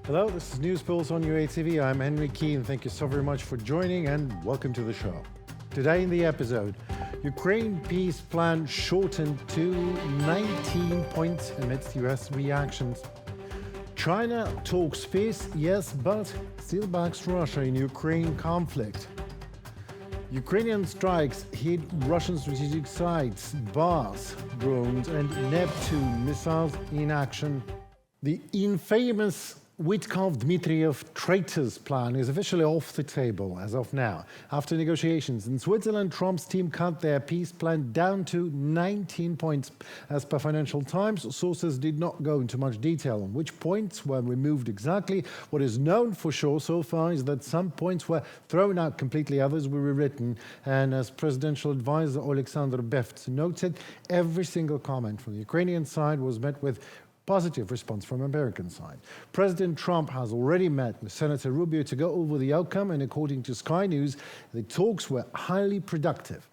Hello, this is News Pulse on UATV. I'm Henry Keane. Thank you so very much for joining and welcome to the show. Today in the episode, Ukraine peace plan shortened to 19 points amidst US reactions. China talks peace, yes, but still backs Russia in Ukraine conflict. Ukrainian strikes hit Russian strategic sites, bars, drones and Neptune missiles in action. The infamous Witkov-Dmitriev traitors plan is officially off the table as of now. After negotiations in Switzerland, Trump's team cut their peace plan down to 19 points. As per Financial Times, sources did not go into much detail on which points were removed exactly. What is known for sure so far is that some points were thrown out completely, others were rewritten. And as presidential advisor Alexander Bevts noted, every single comment from the Ukrainian side was met with positive response from American side. President Trump has already met with Senator Rubio to go over the outcome, and according to Sky News, the talks were highly productive.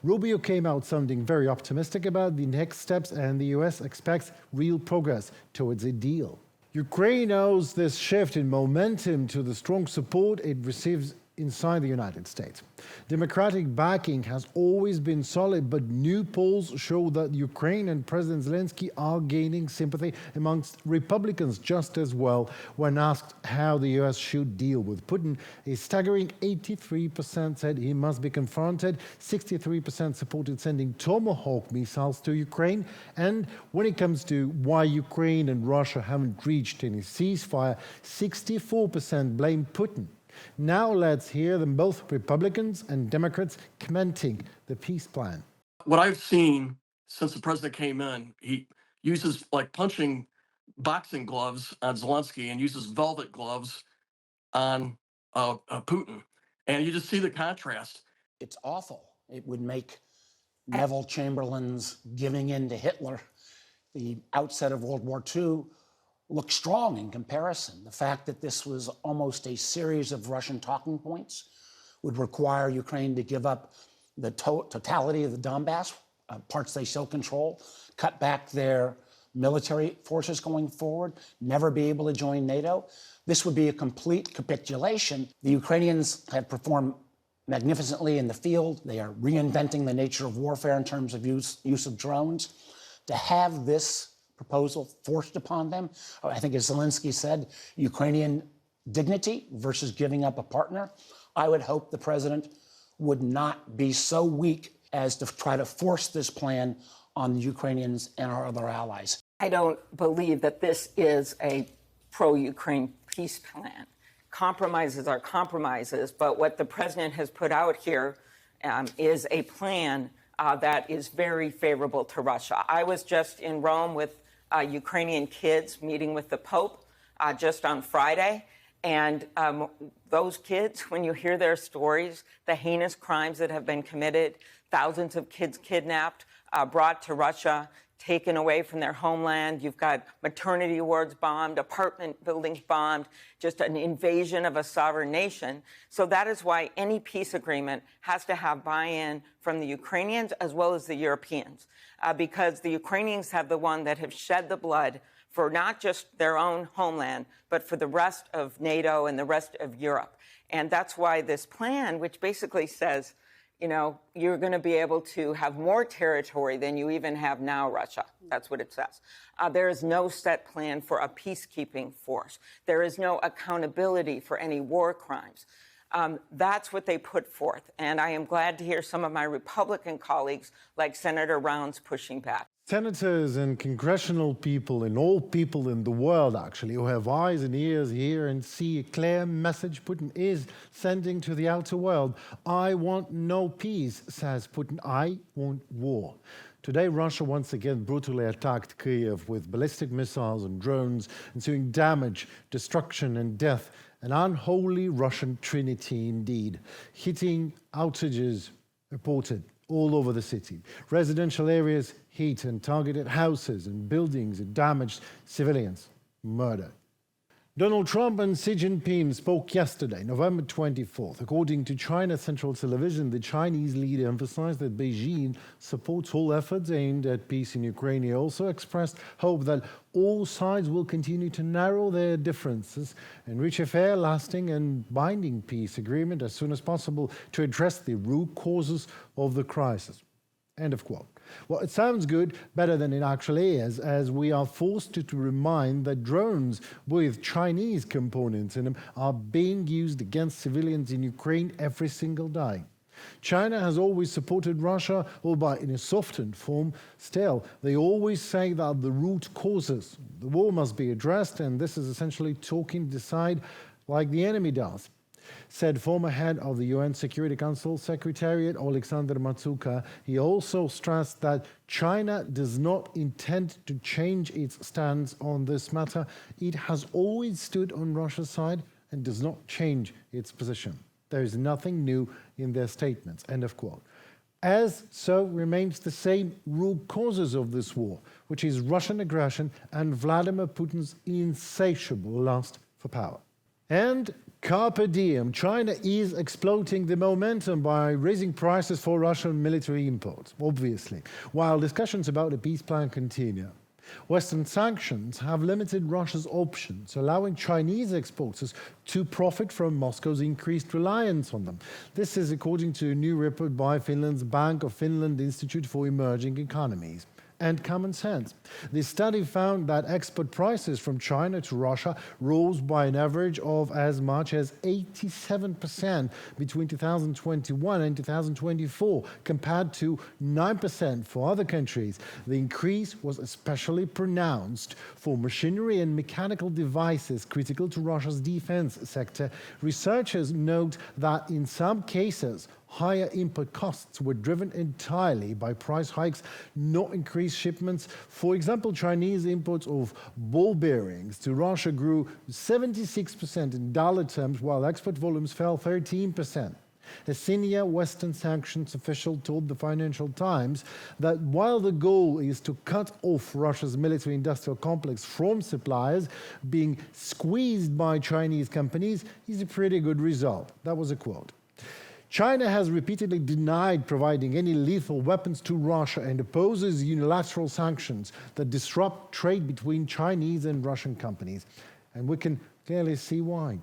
Rubio came out sounding very optimistic about the next steps, and the US expects real progress towards a deal. Ukraine owes this shift in momentum to the strong support it receives inside the United States. Democratic backing has always been solid, but new polls show that Ukraine and President Zelensky are gaining sympathy amongst Republicans just as well. When asked how the US should deal with Putin, a staggering 83% said he must be confronted, 63% supported sending Tomahawk missiles to Ukraine, and when it comes to why Ukraine and Russia haven't reached any ceasefire, 64% blame Putin. Now let's hear them both, Republicans and Democrats, commenting the peace plan. What I've seen since the president came in, he uses like punching boxing gloves on Zelensky and uses velvet gloves on Putin. And you just see the contrast. It's awful. It would make Neville Chamberlain's giving in to Hitler, the outset of World War II, look strong in comparison. The fact that this was almost a series of Russian talking points would require Ukraine to give up the totality of the Donbass, parts they still control, cut back their military forces going forward, never be able to join NATO. This would be a complete capitulation. The Ukrainians have performed magnificently in the field. They are reinventing the nature of warfare in terms of use of drones. To have this proposal forced upon them, I think, as Zelensky said, Ukrainian dignity versus giving up a partner. I would hope the president would not be so weak as to try to force this plan on the Ukrainians and our other allies. I don't believe that this is a pro-Ukraine peace plan. Compromises are compromises, but what the president has put out here is a plan that is very favorable to Russia. I was just in Rome with Ukrainian kids meeting with the Pope just on Friday. And those kids, when you hear their stories, the heinous crimes that have been committed, thousands of kids kidnapped, brought to Russia, taken away from their homeland. You've got maternity wards bombed, apartment buildings bombed, just an invasion of a sovereign nation. So that is why any peace agreement has to have buy-in from the Ukrainians as well as the Europeans, because the Ukrainians have the one that have shed the blood for not just their own homeland, but for the rest of NATO and the rest of Europe. And that's why this plan, which basically says, you know, you're going to be able to have more territory than you even have now, Russia. That's what it says. There is no set plan for a peacekeeping force. There is no accountability for any war crimes. That's what they put forth. And I am glad to hear some of my Republican colleagues, like Senator Rounds, pushing back. Senators and congressional people and all people in the world, actually, who have eyes and ears hear and see a clear message Putin is sending to the outer world. I want no peace, says Putin. I want war. Today, Russia once again brutally attacked Kyiv with ballistic missiles and drones, ensuing damage, destruction and death. An unholy Russian trinity indeed. Hitting outages reported all over the city. Residential areas hit and targeted houses and buildings and damaged civilians, murder. Donald Trump and Xi Jinping spoke yesterday, November 24th. According to China Central Television, the Chinese leader emphasized that Beijing supports all efforts aimed at peace in Ukraine. He also expressed hope that all sides will continue to narrow their differences and reach a fair, lasting and binding peace agreement as soon as possible to address the root causes of the crisis. End of quote. Well, it sounds good, better than it actually is, as we are forced to remind that drones with Chinese components in them are being used against civilians in Ukraine every single day. China has always supported Russia, albeit in a softened form. Still, they always say that the root causes, the war must be addressed, and this is essentially talking decide like the enemy does, said former head of the UN Security Council Secretariat, Alexander Matsuka. He also stressed that China does not intend to change its stance on this matter. It has always stood on Russia's side and does not change its position. There is nothing new in their statements, end of quote. As so remains the same root causes of this war, which is Russian aggression and Vladimir Putin's insatiable lust for power. And carpe diem, China is exploiting the momentum by raising prices for Russian military imports, obviously, while discussions about a peace plan continue. Western sanctions have limited Russia's options, allowing Chinese exporters to profit from Moscow's increased reliance on them. This is according to a new report by Finland's Bank of Finland Institute for Emerging Economies. And common sense. The study found that export prices from China to Russia rose by an average of as much as 87% between 2021 and 2024, compared to 9% for other countries. The increase was especially pronounced for machinery and mechanical devices critical to Russia's defense sector. Researchers note that in some cases, higher input costs were driven entirely by price hikes, not increased shipments. For example, Chinese imports of ball bearings to Russia grew 76% in dollar terms, while export volumes fell 13%. A senior Western sanctions official told the Financial Times that while the goal is to cut off Russia's military-industrial complex from suppliers being squeezed by Chinese companies is a pretty good result. That was a quote. China has repeatedly denied providing any lethal weapons to Russia and opposes unilateral sanctions that disrupt trade between Chinese and Russian companies. And we can clearly see why.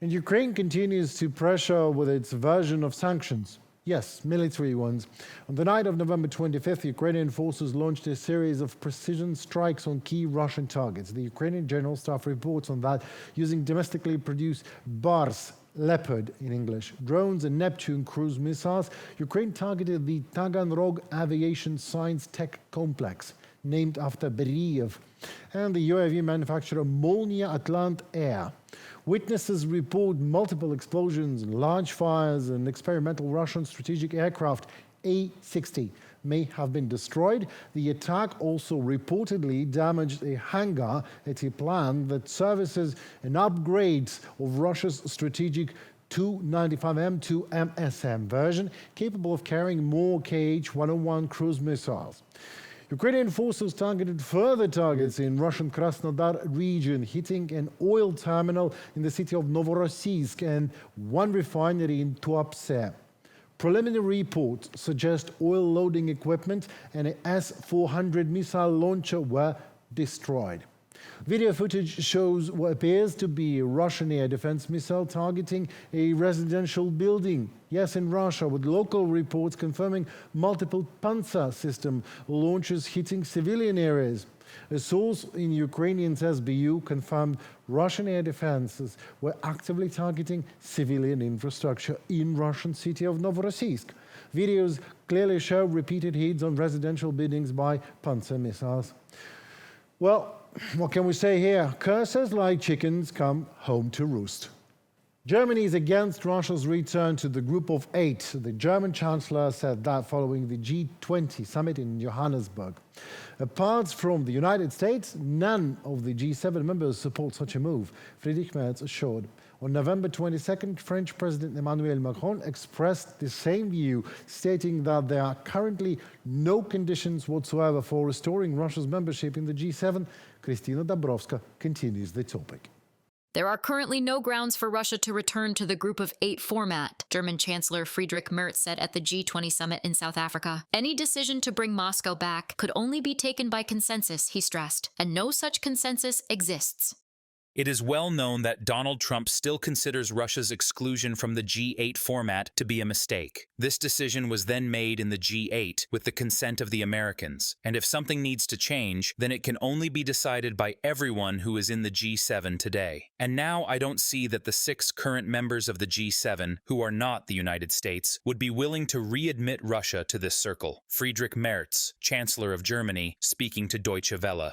And Ukraine continues to pressure with its version of sanctions. Yes, military ones. On the night of November 25th, Ukrainian forces launched a series of precision strikes on key Russian targets. The Ukrainian General Staff reports on that using domestically produced Merz, Leopard in English, drones and Neptune cruise missiles. Ukraine targeted the Taganrog aviation science tech complex, named after Beriev, and the UAV manufacturer Molnia Atlant Air. Witnesses report multiple explosions, large fires, and experimental Russian strategic aircraft A-60 may have been destroyed. The attack also reportedly damaged a hangar at a plant that services and upgrades of Russia's strategic Tu-95M to MSM version, capable of carrying more Kh-101 cruise missiles. Ukrainian forces targeted further targets in Russian Krasnodar region, hitting an oil terminal in the city of Novorossiysk and one refinery in Tuapse. Preliminary reports suggest oil loading equipment and an S-400 missile launcher were destroyed. Video footage shows what appears to be a Russian air defense missile targeting a residential building. Yes, in Russia, with local reports confirming multiple Panzer system launches hitting civilian areas. A source in Ukrainian SBU confirmed Russian air defenses were actively targeting civilian infrastructure in Russian city of Novorossiysk. Videos clearly show repeated hits on residential buildings by Panzer missiles. Well, what can we say here? Cursors like chickens come home to roost. Germany is against Russia's return to the Group of Eight. The German Chancellor said that following the G20 summit in Johannesburg. Apart from the United States, none of the G7 members support such a move, Friedrich Merz assured. On November 22nd, French President Emmanuel Macron expressed the same view, stating that there are currently no conditions whatsoever for restoring Russia's membership in the G7. Kristina Dabrowska continues the topic. There are currently no grounds for Russia to return to the Group of 8 format, German Chancellor Friedrich Merz said at the G20 summit in South Africa. Any decision to bring Moscow back could only be taken by consensus, he stressed, and no such consensus exists. It is well known that Donald Trump still considers Russia's exclusion from the G8 format to be a mistake. This decision was then made in the G8 with the consent of the Americans, and if something needs to change, then it can only be decided by everyone who is in the G7 today. And now I don't see that the 6 current members of the G7, who are not the United States, would be willing to readmit Russia to this circle. Friedrich Merz, Chancellor of Germany, speaking to Deutsche Welle.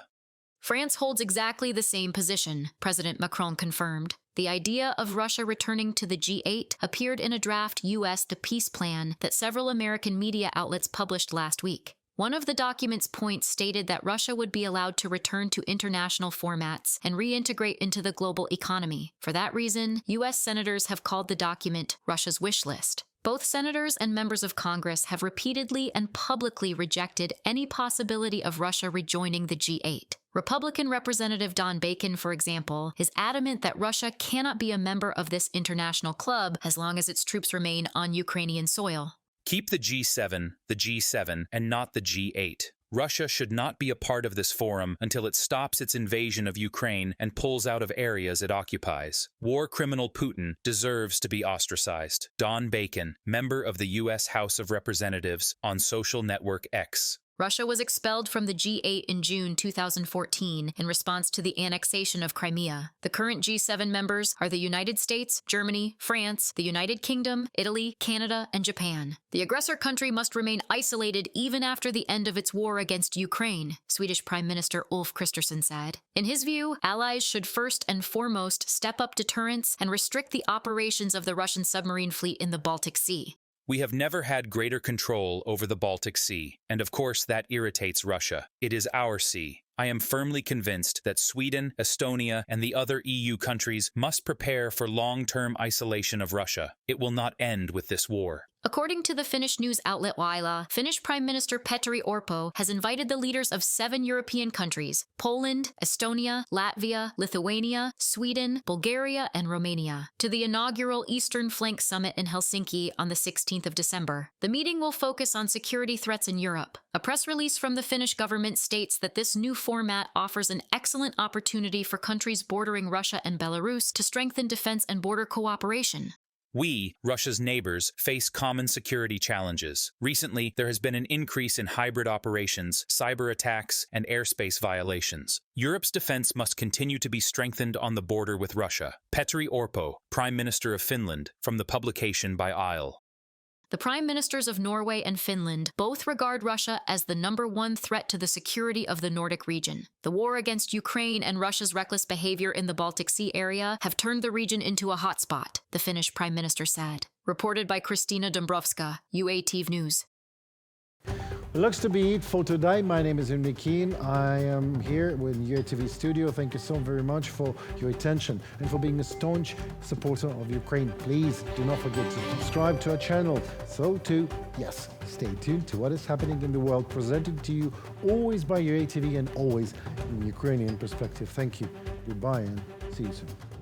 France holds exactly the same position, President Macron confirmed. The idea of Russia returning to the G8 appeared in a draft U.S. peace plan that several American media outlets published last week. One of the document's points stated that Russia would be allowed to return to international formats and reintegrate into the global economy. For that reason, U.S. senators have called the document Russia's wish list. Both senators and members of Congress have repeatedly and publicly rejected any possibility of Russia rejoining the G8. Republican Representative Don Bacon, for example, is adamant that Russia cannot be a member of this international club as long as its troops remain on Ukrainian soil. Keep the G7, and not the G8. Russia should not be a part of this forum until it stops its invasion of Ukraine and pulls out of areas it occupies. War criminal Putin deserves to be ostracized. Don Bacon, member of the U.S. House of Representatives, on social network X. Russia was expelled from the G8 in June 2014 in response to the annexation of Crimea. The current G7 members are the United States, Germany, France, the United Kingdom, Italy, Canada, and Japan. The aggressor country must remain isolated even after the end of its war against Ukraine, Swedish Prime Minister Ulf Kristersson said. In his view, allies should first and foremost step up deterrence and restrict the operations of the Russian submarine fleet in the Baltic Sea. We have never had greater control over the Baltic Sea, and of course that irritates Russia. It is our sea. I am firmly convinced that Sweden, Estonia, and the other EU countries must prepare for long-term isolation of Russia. It will not end with this war. According to the Finnish news outlet Yle, Finnish Prime Minister Petteri Orpo has invited the leaders of 7 European countries, Poland, Estonia, Latvia, Lithuania, Sweden, Bulgaria, and Romania, to the inaugural Eastern Flank Summit in Helsinki on the 16th of December. The meeting will focus on security threats in Europe. A press release from the Finnish government states that this new format offers an excellent opportunity for countries bordering Russia and Belarus to strengthen defense and border cooperation. We, Russia's neighbors, face common security challenges. Recently, there has been an increase in hybrid operations, cyber attacks, and airspace violations. Europe's defense must continue to be strengthened on the border with Russia. Petteri Orpo, Prime Minister of Finland, from the publication by Yle. The prime ministers of Norway and Finland both regard Russia as the #1 threat to the security of the Nordic region. The war against Ukraine and Russia's reckless behavior in the Baltic Sea area have turned the region into a hotspot, the Finnish prime minister said. Reported by Kristina Dombrovska, UATV News. It looks to be it for today. My name is Henry Keen. I am here with UATV studio. Thank you so very much for your attention and for being a staunch supporter of Ukraine. Please do not forget to subscribe to our channel. So too, yes, stay tuned to what is happening in the world, presented to you always by UATV and always in the Ukrainian perspective. Thank you. Goodbye and see you soon.